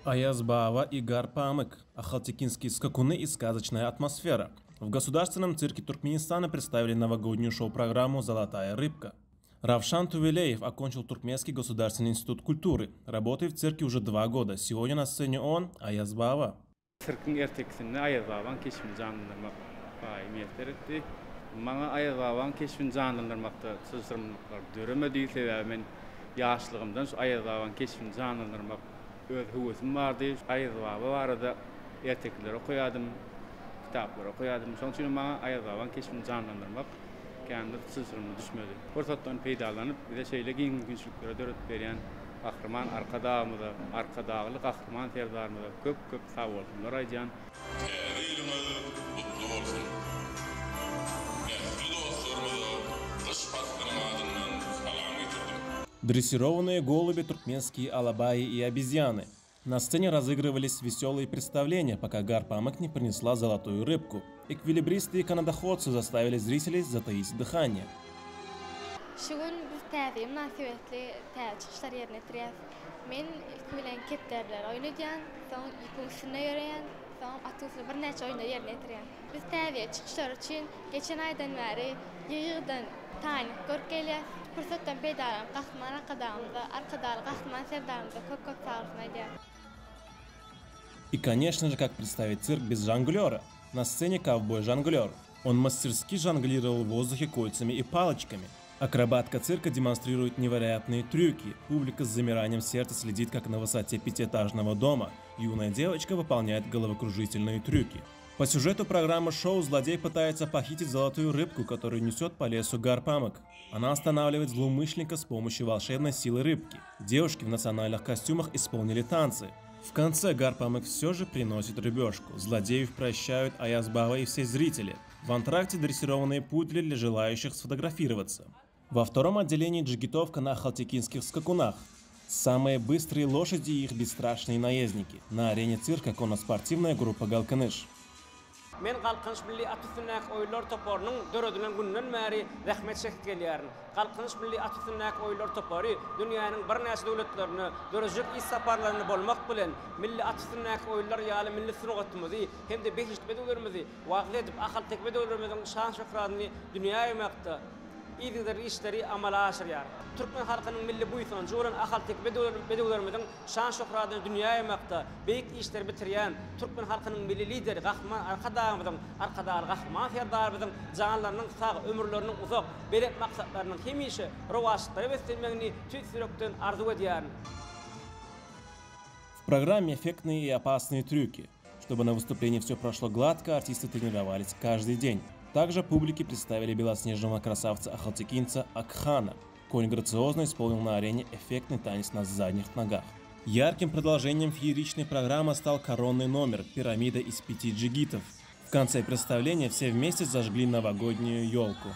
Аязбаава и Гарпамык, ахалтекинские скакуны и сказочная атмосфера. В Государственном цирке Туркменистана представили новогоднюю шоу-программу «Золотая рыбка». Равшан Тувелеев окончил Туркменский государственный институт культуры. Работает в цирке уже 2 года. Сегодня на сцене он – Аязбаава. Öz hüvüsüm vardı. Ayazbaba vardı. Ertekleri okuyadım. Kitapları okuyadım. Son için bana Ayazbaba'nın keşfini canlandırmak kendi sızırımı düşmedi. Fırsattan peydalanıp bir de şeyle giyin mümkünçülüklere dörüp veren kahraman arkadağımıda, arkadağlı kahraman terdarımıda köp sağ olsunlar aycan. Дрессированные голуби, туркменские алабаи и обезьяны. На сцене разыгрывались веселые представления, пока Гарпамык не принесла золотую рыбку. Эквилибристы и канадоходцы заставили зрителей затаить дыхание. И, конечно же, как представить цирк без жонглера? На сцене ковбой-жонглер. Он мастерски жонглировал в воздухе кольцами и палочками. Акробатка цирка демонстрирует невероятные трюки. Публика с замиранием сердца следит, как на высоте 5-этажного дома юная девочка выполняет головокружительные трюки. По сюжету программы шоу злодей пытается похитить золотую рыбку, которую несет по лесу Гарпамык. Она останавливает злоумышленника с помощью волшебной силы рыбки. Девушки в национальных костюмах исполнили танцы. В конце Гарпамык все же приносит рыбешку. Злодеев прощают Аязбаава и все зрители. В антракте дрессированные пудли для желающих сфотографироваться. Во втором отделении джигитовка на ахалтекинских скакунах. Самые быстрые лошади и их бесстрашные наездники. На арене цирка конноспортивная группа «Галкыныш». Men Qalqınış Milli Atüsünnek oylar toparının dörödülen gündən beri rəhmət çəkib gəliyərin. Qalqınış Milli Atüsünnek oylar toparı dünyanın bir neçə dövlətlərini döröjük iş saparlarını bolmaq bilen Milli Atüsünnek oylar ýaly milli sürgütimizi hem de behişt bedöwlerimizi wagly edip ahal tek bedöwlerimizin şan şöhratini dünýäge ýaýmakda. İzler işleri amala aşırýar. Türkmen halkynyň milli buýsan joran ahal tek bedöwlerimizin şan şöhratini dünýäge ýaýmakda beýik işler bitirýän Türkmen halkynyň milli lideri Gahman arkadaşymyzyň Gahman ferdarymyzyň janlarynyň sag ömürleriniň uzak berek maksatlarynyň hemişe rowaşlyklary beslenmegini tüýsürekden arzu edýär. В программе эффектные и опасные трюки. Чтобы на выступлении все прошло гладко, артисты тренировались каждый день. Также публике представили белоснежного красавца-ахалтекинца Акхана. Конь грациозно исполнил на арене эффектный танец на задних ногах. Ярким продолжением фееричной программы стал коронный номер «Пирамида из 5 джигитов». В конце представления все вместе зажгли новогоднюю елку.